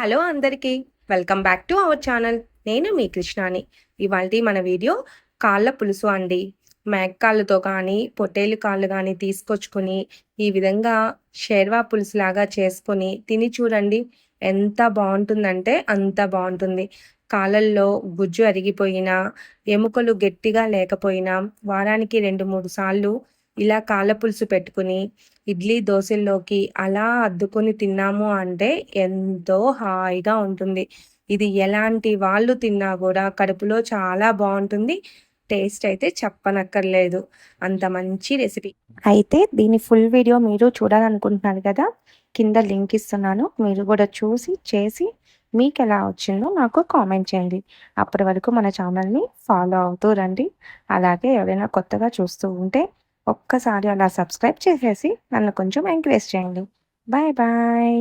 Hello అందరికీ welcome back to our channel. నేను మీ కృష్ణాని. ఇవాల్టి మన వీడియో కాళ్ళ పులుసు అండి. మేకకాళ్ళతో కానీ పొట్టేలు కాళ్ళు కానీ తీసుకొచ్చుకొని ఈ విధంగా షేర్వా పులుసులాగా చేసుకొని తిని చూడండి. ఎంత బాగుంటుందంటే అంత బాగుంటుంది. కాళ్ళల్లో గుజ్జు అరిగిపోయినా, ఎముకలు గట్టిగా లేకపోయినా వారానికి 2-3 సార్లు ఇలా కాళ్ళ పులుసు పెట్టుకుని ఇడ్లీ దోశల్లోకి అలా అద్దుకొని తిన్నాము అంటే ఎంతో హాయిగా ఉంటుంది. ఇది ఎలాంటి వాళ్ళు తిన్నా కూడా కడుపులో చాలా బాగుంటుంది. టేస్ట్ అయితే చెప్పనక్కర్లేదు. అంత మంచి రెసిపీ. అయితే దీని ఫుల్ వీడియో మీరు చూడాలనుకుంటున్నారు కదా, కింద లింక్ ఇస్తున్నాను. మీరు కూడా చూసి చేసి మీకు ఎలా వచ్చిందో నాకు కామెంట్ చేయండి. అప్పటి వరకు మన ఛానల్ని ఫాలో అవుతూ రండి. అలాగే ఎవరైనా కొత్తగా చూస్తూ ఉంటే ఒక్కసారి అలా సబ్స్క్రైబ్ చేసేసి నన్ను కొంచెం ఎంకరేజ్ చేయండి. Bye bye.